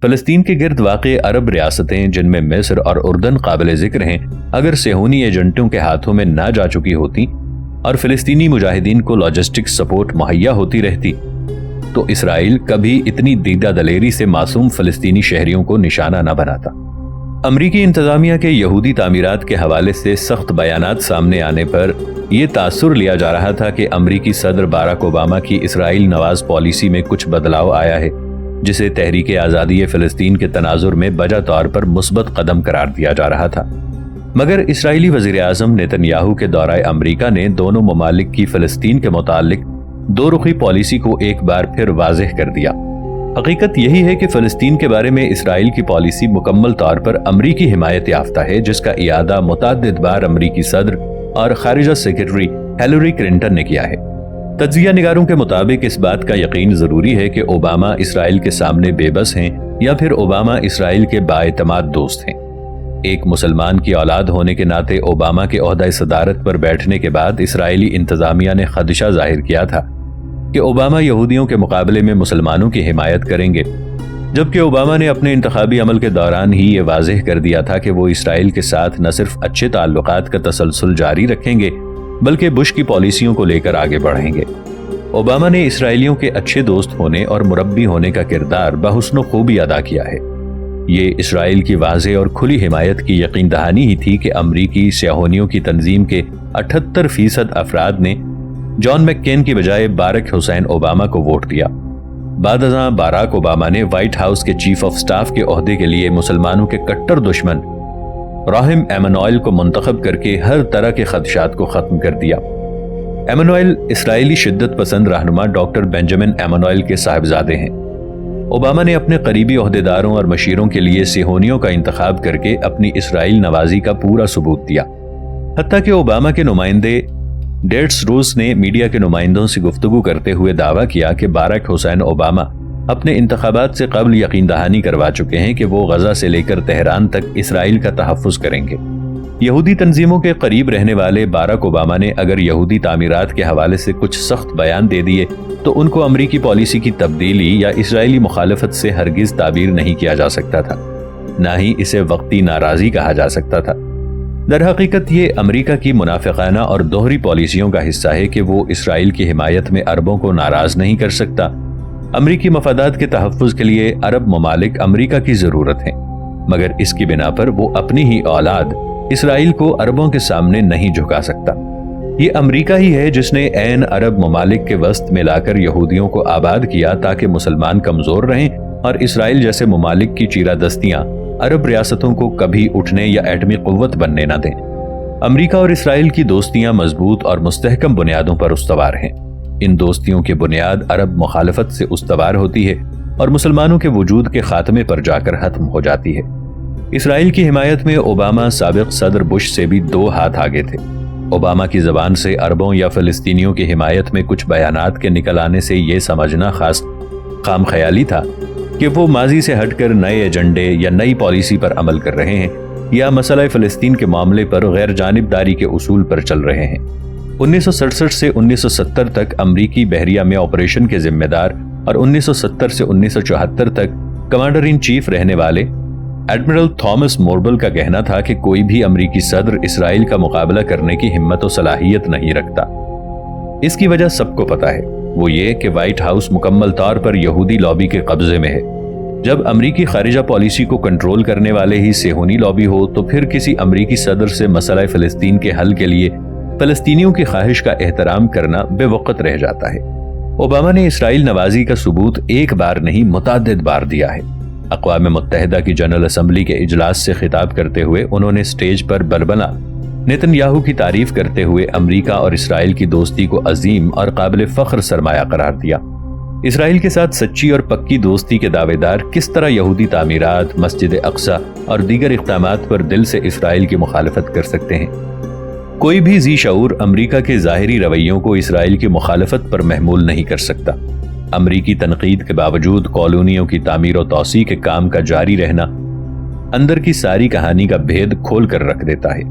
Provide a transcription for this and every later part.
فلسطین کے گرد واقع عرب ریاستیں جن میں مصر اور اردن قابل ذکر ہیں، اگر صہیونی ایجنٹوں کے ہاتھوں میں نہ جا چکی ہوتی اور فلسطینی مجاہدین کو لاجسٹک سپورٹ مہیا ہوتی رہتی تو اسرائیل کبھی اتنی دیدہ دلیری سے معصوم فلسطینی شہریوں کو نشانہ نہ بناتا۔ امریکی انتظامیہ کے یہودی تعمیرات کے حوالے سے سخت بیانات سامنے آنے پر یہ تاثر لیا جا رہا تھا کہ امریکی صدر باراک اوباما کی اسرائیل نواز پالیسی میں کچھ بدلاؤ آیا ہے، جسے تحریک آزادی فلسطین کے تناظر میں بجا طور پر مثبت قدم قرار دیا جا رہا تھا۔ مگر اسرائیلی وزیر اعظم نیتن یاہو کے دورہ امریکہ نے دونوں ممالک کی فلسطین کے متعلق دو رخی پالیسی کو ایک بار پھر واضح کر دیا۔ حقیقت یہی ہے کہ فلسطین کے بارے میں اسرائیل کی پالیسی مکمل طور پر امریکی حمایت یافتہ ہے، جس کا اعادہ متعدد بار امریکی صدر اور خارجہ سیکرٹری ہیلری کلنٹن نے کیا ہے۔ تجزیہ نگاروں کے مطابق اس بات کا یقین ضروری ہے کہ اوباما اسرائیل کے سامنے بے بس ہیں یا پھر اوباما اسرائیل کے بااعتماد دوست ہیں۔ ایک مسلمان کی اولاد ہونے کے ناطے اوباما کے عہدہ صدارت پر بیٹھنے کے بعد اسرائیلی انتظامیہ نے خدشہ ظاہر کیا تھا کہ اوباما یہودیوں کے مقابلے میں مسلمانوں کی حمایت کریں گے، جبکہ اوباما نے اپنے انتخابی عمل کے دوران ہی یہ واضح کر دیا تھا کہ وہ اسرائیل کے ساتھ نہ صرف اچھے تعلقات کا تسلسل جاری رکھیں گے بلکہ بش کی پالیسیوں کو لے کر آگے بڑھیں گے۔ اوباما نے اسرائیلیوں کے اچھے دوست ہونے اور مربی ہونے کا کردار بحسن و خوبی ادا کیا ہے۔ یہ اسرائیل کی واضح اور کھلی حمایت کی یقین دہانی ہی تھی کہ امریکی صہیونیوں کی تنظیم کے 78% افراد نے جان میک کین کی بجائے باراک حسین اوباما کو ووٹ دیا۔ بعد ازاں باراک اوباما نے وائٹ ہاؤس کے چیف آف سٹاف کے عہدے کے لیے مسلمانوں کے کٹر دشمن راہم ایمانوئل کو منتخب کر کے ہر طرح کے خدشات کو ختم کر دیا۔ ایمانوئل اسرائیلی شدت پسند رہنما ڈاکٹر بنجامن ایمانوئل کے صاحبزادے ہیں۔ اوباما نے اپنے قریبی عہدیداروں اور مشیروں کے لیے صہیونیوں کا انتخاب کر کے اپنی اسرائیل نوازی کا پورا ثبوت دیا۔ حتیٰ کہ اوباما کے نمائندے ڈیٹس روس نے میڈیا کے نمائندوں سے گفتگو کرتے ہوئے دعویٰ کیا کہ باراک حسین اوباما اپنے انتخابات سے قبل یقین دہانی کروا چکے ہیں کہ وہ غزہ سے لے کر تہران تک اسرائیل کا تحفظ کریں گے۔ یہودی تنظیموں کے قریب رہنے والے باراک اوباما نے اگر یہودی تعمیرات کے حوالے سے کچھ سخت بیان دے دیے تو ان کو امریکی پالیسی کی تبدیلی یا اسرائیلی مخالفت سے ہرگز تعبیر نہیں کیا جا سکتا تھا، نہ ہی اسے وقتی ناراضی کہا جا سکتا تھا۔ در حقیقت یہ امریکہ کی منافقانہ اور دوہری پالیسیوں کا حصہ ہے کہ وہ اسرائیل کی حمایت میں عربوں کو ناراض نہیں کر سکتا۔ امریکی مفادات کے تحفظ کے لیے عرب ممالک امریکہ کی ضرورت ہیں، مگر اس کی بنا پر وہ اپنی ہی اولاد اسرائیل کو عربوں کے سامنے نہیں جھکا سکتا۔ یہ امریکہ ہی ہے جس نے عین عرب ممالک کے وسط میں لا کر یہودیوں کو آباد کیا تاکہ مسلمان کمزور رہیں اور اسرائیل جیسے ممالک کی چیرہ دستیاں عرب ریاستوں کو کبھی اٹھنے یا ایٹمی قوت بننے نہ دیں۔ امریکہ اور اسرائیل کی دوستیاں مضبوط اور مستحکم بنیادوں پر استوار ہیں۔ ان دوستیوں کی بنیاد عرب مخالفت سے استوار ہوتی ہے اور مسلمانوں کے وجود کے خاتمے پر جا کر ختم ہو جاتی ہے۔ اسرائیل کی حمایت میں اوباما سابق صدر بش سے بھی 2 ہاتھ آگے تھے۔ اوباما کی زبان سے عربوں یا فلسطینیوں کی حمایت میں کچھ بیانات کے نکل آنے سے یہ سمجھنا خاص خام خیالی تھا کہ وہ ماضی سے ہٹ کر نئے ایجنڈے یا نئی پالیسی پر عمل کر رہے ہیں یا مسئلہ فلسطین کے معاملے پر غیر جانبداری کے اصول پر چل رہے ہیں۔ 1967 سے 1970 تک امریکی بحریہ میں آپریشن کے ذمہ دار اور 1970 سے 1974 تک کمانڈر ان چیف رہنے والے ایڈمرل تھامس موربل کا کہنا تھا کہ کوئی بھی امریکی صدر اسرائیل کا مقابلہ کرنے کی ہمت و صلاحیت نہیں رکھتا۔ اس کی وجہ سب کو پتہ ہے، وہ یہ کہ وائٹ ہاؤس مکمل طور پر یہودی لابی کے قبضے میں ہے۔ جب امریکی خارجہ پالیسی کو کنٹرول کرنے والے ہی صہیونی لابی ہو تو پھر کسی امریکی صدر سے مسئلہ فلسطین کے حل کے لیے فلسطینیوں کی خواہش کا احترام کرنا بے وقت رہ جاتا ہے۔ اوباما نے اسرائیل نوازی کا ثبوت ایک بار نہیں متعدد بار دیا ہے۔ اقوام متحدہ کی جنرل اسمبلی کے اجلاس سے خطاب کرتے ہوئے انہوں نے سٹیج پر بلبلا نیتن یاہو کی تعریف کرتے ہوئے امریکہ اور اسرائیل کی دوستی کو عظیم اور قابل فخر سرمایہ قرار دیا۔ اسرائیل کے ساتھ سچی اور پکی دوستی کے دعوے دار کس طرح یہودی تعمیرات، مسجد اقصی اور دیگر اقدامات پر دل سے اسرائیل کی مخالفت کر سکتے ہیں؟ کوئی بھی ذی شعور امریکہ کے ظاہری رویوں کو اسرائیل کی مخالفت پر محمول نہیں کر سکتا۔ امریکی تنقید کے باوجود کالونیوں کی تعمیر و توسیع کے کام کا جاری رہنا اندر کی ساری کہانی کا بھید کھول کر رکھ دیتا ہے۔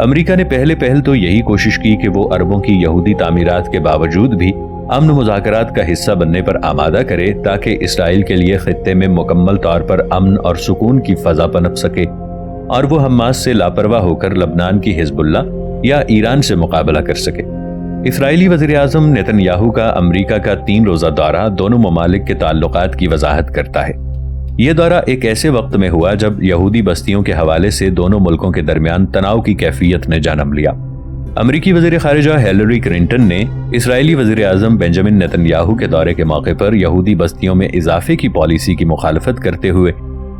امریکہ نے پہل تو یہی کوشش کی کہ وہ عربوں کی یہودی تعمیرات کے باوجود بھی امن مذاکرات کا حصہ بننے پر آمادہ کرے تاکہ اسرائیل کے لیے خطے میں مکمل طور پر امن اور سکون کی فضا پنپ سکے اور وہ حماس سے لاپرواہ ہو کر لبنان کی حزب اللہ یا ایران سے مقابلہ کر سکے۔ اسرائیلی وزیر اعظم نیتن یاہو کا امریکہ کا 3 روزہ دورہ دونوں ممالک کے تعلقات کی وضاحت کرتا ہے۔ یہ دورہ ایک ایسے وقت میں ہوا جب یہودی بستیوں کے حوالے سے دونوں ملکوں کے درمیان تناؤ کی کیفیت نے جنم لیا۔ امریکی وزیر خارجہ ہیلری کلنٹن نے اسرائیلی وزیر اعظم بنجامن نیتن یاہو کے دورے کے موقع پر یہودی بستیوں میں اضافے کی پالیسی کی مخالفت کرتے ہوئے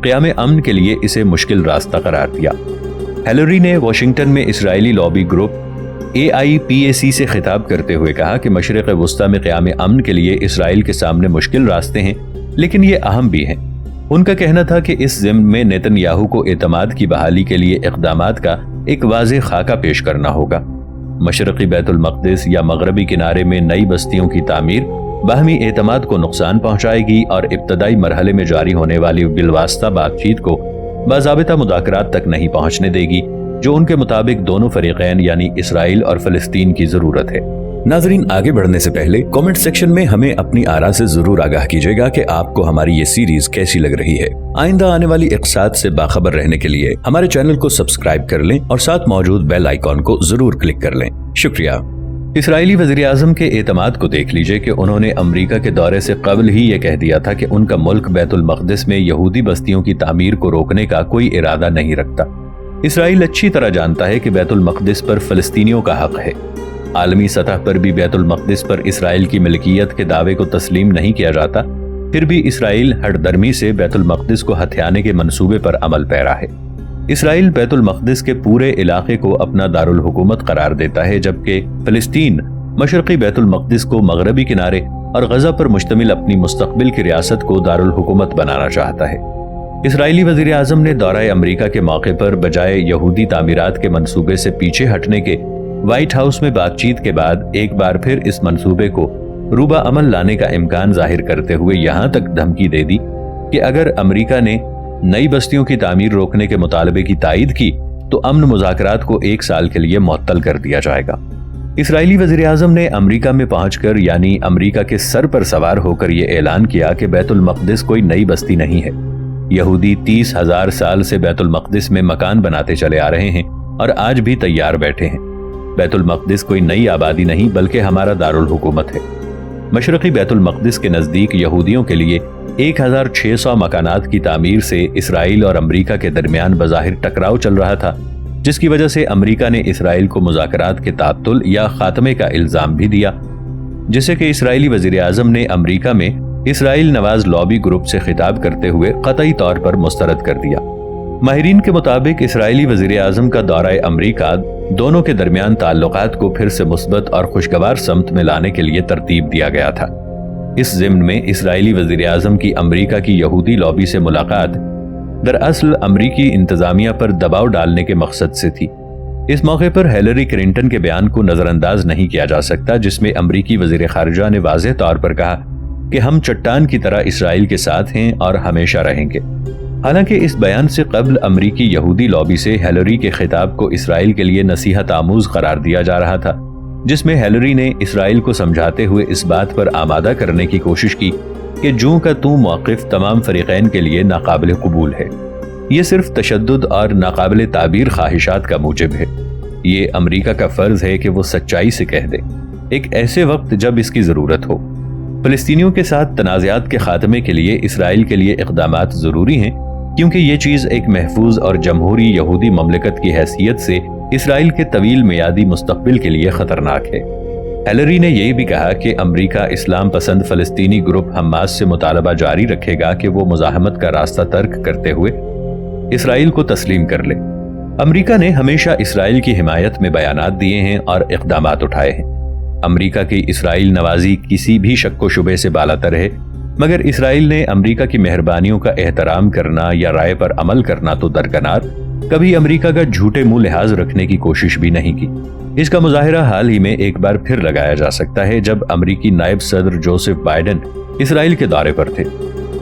قیام امن کے لیے اسے مشکل راستہ قرار دیا۔ ہیلری نے واشنگٹن میں اسرائیلی لابی گروپ AIPAC سے خطاب کرتے ہوئے کہا کہ مشرق وسطی میں قیام امن کے لیے اسرائیل کے سامنے مشکل راستے ہیں لیکن یہ اہم بھی ہیں۔ ان کا کہنا تھا کہ اس ضمن میں نیتن یاہو کو اعتماد کی بحالی کے لیے اقدامات کا ایک واضح خاکہ پیش کرنا ہوگا۔ مشرقی بیت المقدس یا مغربی کنارے میں نئی بستیوں کی تعمیر باہمی اعتماد کو نقصان پہنچائے گی اور ابتدائی مرحلے میں جاری ہونے والی بالواسطہ بات چیت کو باضابطہ مذاکرات تک نہیں پہنچنے دے گی، جو ان کے مطابق دونوں فریقین یعنی اسرائیل اور فلسطین کی ضرورت ہے۔ ناظرین، آگے بڑھنے سے پہلے کامنٹ سیکشن میں ہمیں اپنی آراء سے ضرور آگاہ کیجیے گا کہ آپ کو ہماری یہ سیریز کیسی لگ رہی ہے۔ آئندہ آنے والی اقساط سے باخبر رہنے کے لیے ہمارے چینل کو سبسکرائب کر لیں اور ساتھ موجود بیل آئیکن کو ضرور کلک کر لیں۔ شکریہ۔ اسرائیلی وزیر اعظم کے اعتماد کو دیکھ لیجئے کہ انہوں نے امریکہ کے دورے سے قبل ہی یہ کہہ دیا تھا کہ ان کا ملک بیت المقدس میں یہودی بستیوں کی تعمیر کو روکنے کا کوئی ارادہ نہیں رکھتا۔ اسرائیل اچھی طرح جانتا ہے کہ بیت المقدس پر فلسطینیوں کا حق ہے۔ عالمی سطح پر بھی بیت المقدس پر اسرائیل کی ملکیت کے دعوے کو تسلیم نہیں کیا جاتا، پھر بھی اسرائیل ہٹ درمی سے بیت المقدس کو ہتھیانے کے منصوبے پر عمل پیرا ہے۔ اسرائیل بیت المقدس کے پورے علاقے کو اپنا دارالحکومت قرار دیتا ہے، جبکہ فلسطین مشرقی بیت المقدس کو مغربی کنارے اور غزہ پر مشتمل اپنی مستقبل کی ریاست کو دارالحکومت بنانا چاہتا ہے۔ اسرائیلی وزیر اعظم نے دورہ امریکہ کے موقع پر بجائے یہودی تعمیرات کے منصوبے سے پیچھے ہٹنے کے وائٹ ہاؤس میں بات چیت کے بعد ایک بار پھر اس منصوبے کو روبہ عمل لانے کا امکان ظاہر کرتے ہوئے یہاں تک دھمکی دے دی کہ اگر امریکہ نے نئی بستیوں کی تعمیر روکنے کے مطالبے کی تائید کی تو امن مذاکرات کو 1 سال کے لیے معطل کر دیا جائے گا۔ اسرائیلی وزیر اعظم نے امریکہ میں پہنچ کر یعنی امریکہ کے سر پر سوار ہو کر یہ اعلان کیا کہ بیت المقدس کوئی نئی بستی نہیں ہے۔ یہودی 30,000 سال سے بیت المقدس میں مکان بناتے چلے آ رہے ہیں اور آج بھی تیار بیٹھے ہیں۔ بیت المقدس کوئی نئی آبادی نہیں بلکہ ہمارا دارالحکومت ہے۔ مشرقی بیت المقدس کے نزدیک یہودیوں کے لیے 1600 مکانات کی تعمیر سے اسرائیل اور امریکہ کے درمیان بظاہر ٹکراؤ چل رہا تھا، جس کی وجہ سے امریکہ نے اسرائیل کو مذاکرات کے تعطل یا خاتمے کا الزام بھی دیا، جسے کہ اسرائیلی وزیر اعظم نے امریکہ میں اسرائیل نواز لابی گروپ سے خطاب کرتے ہوئے قطعی طور پر مسترد کر دیا۔ ماہرین کے مطابق اسرائیلی وزیر اعظم کا دورہ امریکہ دونوں کے درمیان تعلقات کو پھر سے مثبت اور خوشگوار سمت میں لانے کے لیے ترتیب دیا گیا تھا۔ اس ضمن میں اسرائیلی وزیر اعظم کی امریکہ کی یہودی لابی سے ملاقات دراصل امریکی انتظامیہ پر دباؤ ڈالنے کے مقصد سے تھی۔ اس موقع پر ہیلری کلنٹن کے بیان کو نظر انداز نہیں کیا جا سکتا، جس میں امریکی وزیر خارجہ نے واضح طور پر کہا کہ ہم چٹان کی طرح اسرائیل کے ساتھ ہیں اور ہمیشہ رہیں گے۔ حالانکہ اس بیان سے قبل امریکی یہودی لابی سے ہیلری کے خطاب کو اسرائیل کے لیے نصیحت آموز قرار دیا جا رہا تھا، جس میں ہیلری نے اسرائیل کو سمجھاتے ہوئے اس بات پر آمادہ کرنے کی کوشش کی کہ جوں کا توں موقف تمام فریقین کے لیے ناقابل قبول ہے۔ یہ صرف تشدد اور ناقابل تعبیر خواہشات کا موجب ہے۔ یہ امریکہ کا فرض ہے کہ وہ سچائی سے کہہ دے، ایک ایسے وقت جب اس کی ضرورت ہو۔ فلسطینیوں کے ساتھ تنازعات کے خاتمے کے لیے اسرائیل کے لیے اقدامات ضروری ہیں، کیونکہ یہ چیز ایک محفوظ اور جمہوری یہودی مملکت کی حیثیت سے اسرائیل کے طویل میادی مستقبل کے لیے خطرناک ہے۔ ہیلری نے یہ بھی کہا کہ امریکہ اسلام پسند فلسطینی گروپ حماس سے مطالبہ جاری رکھے گا کہ وہ مزاحمت کا راستہ ترک کرتے ہوئے اسرائیل کو تسلیم کر لے۔ امریکہ نے ہمیشہ اسرائیل کی حمایت میں بیانات دیے ہیں اور اقدامات اٹھائے ہیں۔ امریکہ کی اسرائیل نوازی کسی بھی شک و شبے سے بالاتر ہے، مگر اسرائیل نے امریکہ کی مہربانیوں کا احترام کرنا یا رائے پر عمل کرنا تو درکنار، کبھی امریکہ کا جھوٹے منہ لحاظ رکھنے کی کوشش بھی نہیں کی۔ اس کا مظاہرہ حال ہی میں ایک بار پھر لگایا جا سکتا ہے جب امریکی نائب صدر جوزف بائیڈن اسرائیل کے دورے پر تھے۔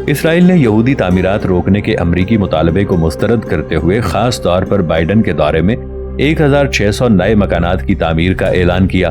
اسرائیل نے یہودی تعمیرات روکنے کے امریکی مطالبے کو مسترد کرتے ہوئے خاص طور پر بائیڈن کے دورے میں 1600 نئے مکانات کی تعمیر کا اعلان کیا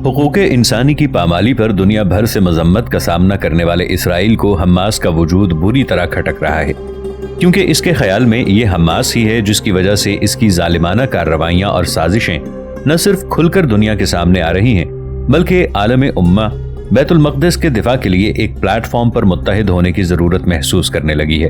حقوق انسانی کی پامالی پر دنیا بھر سے مذمت کا سامنا کرنے والے اسرائیل کو حماس کا وجود بری طرح کھٹک رہا ہے، کیونکہ اس کے خیال میں یہ حماس ہی ہے جس کی وجہ سے اس کی ظالمانہ کارروائیاں اور سازشیں نہ صرف کھل کر دنیا کے سامنے آ رہی ہیں بلکہ عالم امہ بیت المقدس کے دفاع کے لیے ایک پلیٹ فارم پر متحد ہونے کی ضرورت محسوس کرنے لگی ہے۔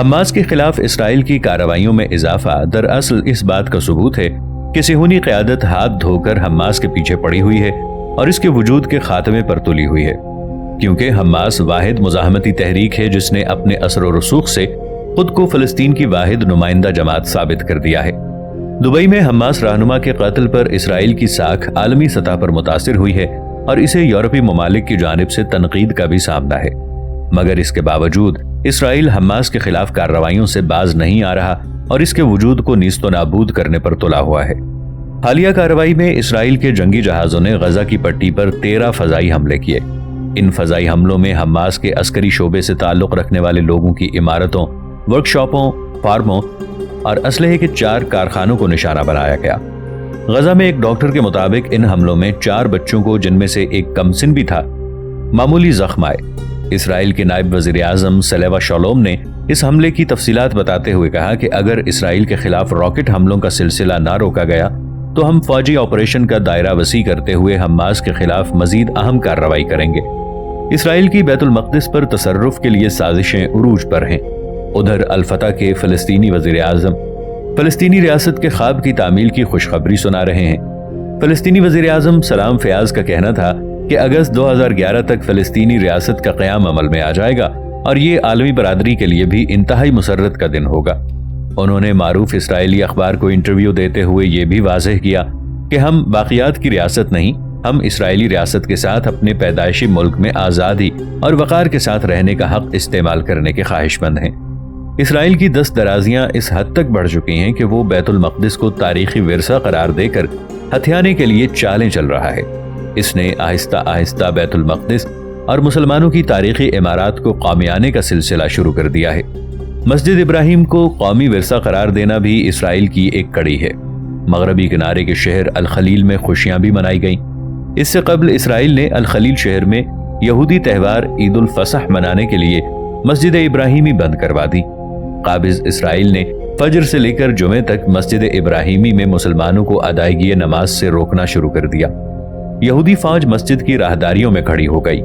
حماس کے خلاف اسرائیل کی کارروائیوں میں اضافہ دراصل اس بات کا ثبوت ہے کہ صہیونی قیادت ہاتھ دھو کر حماس کے پیچھے پڑی ہوئی ہے اور اس کے وجود کے خاتمے پر تلی ہوئی ہے، کیونکہ حماس واحد مزاحمتی تحریک ہے جس نے اپنے اثر و رسوخ سے خود کو فلسطین کی واحد نمائندہ جماعت ثابت کر دیا ہے۔ دبئی میں حماس رہنما کے قتل پر اسرائیل کی ساکھ عالمی سطح پر متاثر ہوئی ہے اور اسے یورپی ممالک کی جانب سے تنقید کا بھی سامنا ہے، مگر اس کے باوجود اسرائیل حماس کے خلاف کارروائیوں سے باز نہیں آ رہا اور اس کے وجود کو نیست و نابود کرنے پر تلا ہوا ہے۔ حالیہ کارروائی میں اسرائیل کے جنگی جہازوں نے غزہ کی پٹی پر 13 فضائی حملے کیے۔ ان فضائی حملوں میں حماس کے عسکری شعبے سے تعلق رکھنے والے لوگوں کی عمارتوں، ورکشاپوں، فارموں اور اسلحے کے 4 کارخانوں کو نشانہ بنایا گیا۔ غزہ میں ایک ڈاکٹر کے مطابق ان حملوں میں 4 بچوں کو، جن میں سے ایک کمسن بھی تھا، معمولی زخم آئے۔ اسرائیل کے نائب وزیر اعظم سلیوا شالوم نے اس حملے کی تفصیلات بتاتے ہوئے کہا کہ اگر اسرائیل کے خلاف راکٹ حملوں کا سلسلہ نہ روکا گیا تو ہم فوجی آپریشن کا دائرہ وسیع کرتے ہوئے حماس کے خلاف مزید اہم کارروائی کریں گے۔ اسرائیل کی بیت المقدس پر تصرف کے لیے سازشیں عروج پر ہیں۔ ادھر الفتح کے فلسطینی وزیر اعظم فلسطینی ریاست کے خواب کی تعمیل کی خوشخبری سنا رہے ہیں۔ فلسطینی وزیر اعظم سلام فیاض کا کہنا تھا کہ اگست 2011 تک فلسطینی ریاست کا قیام عمل میں آ جائے گا اور یہ عالمی برادری کے لیے بھی انتہائی مسرت کا دن ہوگا۔ انہوں نے معروف اسرائیلی اخبار کو انٹرویو دیتے ہوئے یہ بھی واضح کیا کہ ہم باقیات کی ریاست نہیں، ہم اسرائیلی ریاست کے ساتھ اپنے پیدائشی ملک میں آزادی اور وقار کے ساتھ رہنے کا حق استعمال کرنے کے خواہش مند ہیں۔ اسرائیل کی دست درازیاں اس حد تک بڑھ چکی ہیں کہ وہ بیت المقدس کو تاریخی ورثہ قرار دے کر ہتھیانے کے لیے چالیں چل رہا ہے۔ اس نے آہستہ آہستہ بیت المقدس اور مسلمانوں کی تاریخی عمارات کو قومیانے کا سلسلہ شروع کر دیا ہے۔ مسجد ابراہیم کو قومی ورثہ قرار دینا بھی اسرائیل کی ایک کڑی ہے۔ مغربی کنارے کے شہر الخلیل میں خوشیاں بھی منائی گئیں۔ اس سے قبل اسرائیل نے الخلیل شہر میں یہودی تہوار عید الفصح منانے کے لیے مسجد ابراہیمی بند کروا دی۔ قابض اسرائیل نے فجر سے لے کر جمعے تک مسجد ابراہیمی میں مسلمانوں کو ادائیگی نماز سے روکنا شروع کر دیا۔ یہودی فوج مسجد کی راہداریوں میں کھڑی ہو گئی۔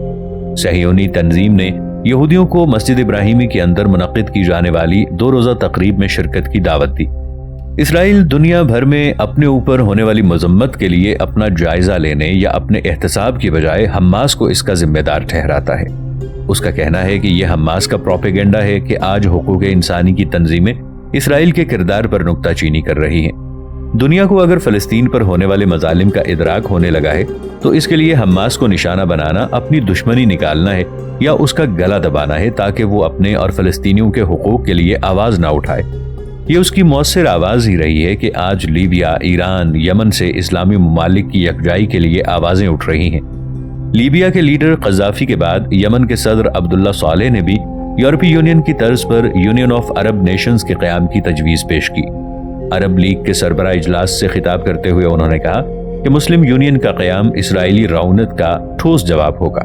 صہیونی تنظیم نے یہودیوں کو مسجد ابراہیمی کے اندر منعقد کی جانے والی 2 روزہ تقریب میں شرکت کی دعوت دی۔ اسرائیل دنیا بھر میں اپنے اوپر ہونے والی مذمت کے لیے اپنا جائزہ لینے یا اپنے احتساب کی بجائے حماس کو اس کا ذمہ دار ٹھہراتا ہے۔ اس کا کہنا ہے کہ یہ حماس کا پروپیگنڈا ہے کہ آج حقوق انسانی کی تنظیمیں اسرائیل کے کردار پر نکتہ چینی کر رہی ہیں۔ دنیا کو اگر فلسطین پر ہونے والے مظالم کا ادراک ہونے لگا ہے تو اس کے لیے حماس کو نشانہ بنانا اپنی دشمنی نکالنا ہے یا اس کا گلا دبانا ہے تاکہ وہ اپنے اور فلسطینیوں کے حقوق کے لیے آواز نہ اٹھائے۔ یہ اس کی مؤثر آواز ہی رہی ہے کہ آج لیبیا، ایران، یمن سے اسلامی ممالک کی یکجائی کے لیے آوازیں اٹھ رہی ہیں۔ لیبیا کے لیڈر قذافی کے بعد یمن کے صدر عبداللہ صالح نے بھی یورپی یونین کی طرز پر یونین آف عرب نیشنز کے قیام کی تجویز پیش کی۔ عرب لیگ کے سربراہ اجلاس سے خطاب کرتے ہوئے انہوں نے کہا کہ مسلم یونین کا قیام اسرائیلی رعونت کا ٹھوس جواب ہوگا۔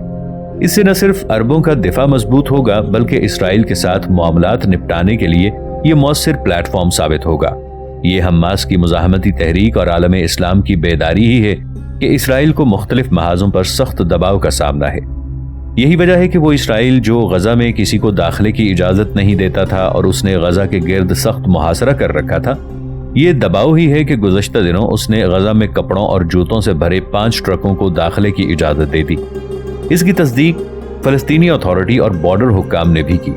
اس سے نہ صرف عربوں کا دفاع مضبوط ہوگا بلکہ اسرائیل کے ساتھ معاملات نپٹانے کے لیے یہ مؤثر پلیٹ فارم ثابت ہوگا۔ یہ حماس کی مزاحمتی تحریک اور عالم اسلام کی بیداری ہی ہے کہ اسرائیل کو مختلف محاذوں پر سخت دباؤ کا سامنا ہے۔ یہی وجہ ہے کہ وہ اسرائیل جو غزہ میں کسی کو داخلے کی اجازت نہیں دیتا تھا اور اس نے غزہ کے گرد سخت محاصرہ کر رکھا تھا، یہ دباؤ ہی ہے کہ گزشتہ دنوں اس نے غزہ میں کپڑوں اور جوتوں سے بھرے 5 ٹرکوں کو داخلے کی اجازت دے دی۔ اس کی تصدیق فلسطینی اتھارٹی اور بارڈر حکام نے بھی کی۔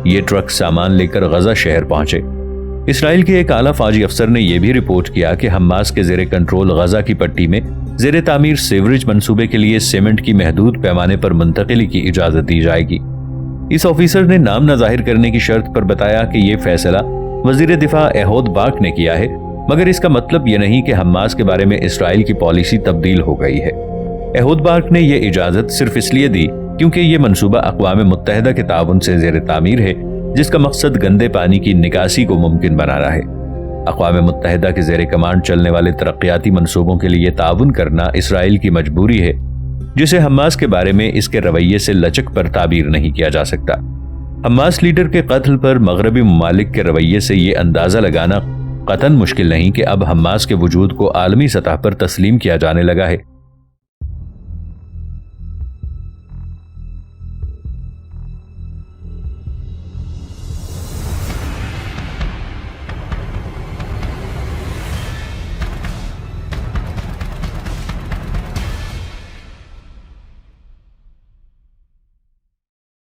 یہ ٹرک سامان لے کر غزہ شہر پہنچے۔ اسرائیل کے ایک اعلیٰ فوجی افسر نے یہ بھی رپورٹ کیا کہ حماس کے زیر کنٹرول غزہ کی پٹی میں زیر تعمیر سیوریج منصوبے کے لیے سیمنٹ کی محدود پیمانے پر منتقلی کی اجازت دی جائے گی۔ اس آفیسر نے نام نہ ظاہر کرنے کی شرط پر بتایا کہ یہ فیصلہ وزیر دفاع ایہود باراک نے کیا ہے، مگر اس کا مطلب یہ نہیں کہ حماس کے بارے میں اسرائیل کی پالیسی تبدیل ہو گئی ہے۔ ایہود باراک نے یہ اجازت صرف اس لیے دی کیونکہ یہ منصوبہ اقوام متحدہ کے تعاون سے زیر تعمیر ہے، جس کا مقصد گندے پانی کی نکاسی کو ممکن بنانا ہے۔ اقوام متحدہ کے زیر کمانڈ چلنے والے ترقیاتی منصوبوں کے لیے تعاون کرنا اسرائیل کی مجبوری ہے، جسے حماس کے بارے میں اس کے رویے سے لچک پر تعبیر نہیں کیا جا سکتا۔ حماس لیڈر کے قتل پر مغربی ممالک کے رویے سے یہ اندازہ لگانا قطعاً مشکل نہیں کہ اب حماس کے وجود کو عالمی سطح پر تسلیم کیا جانے لگا ہے۔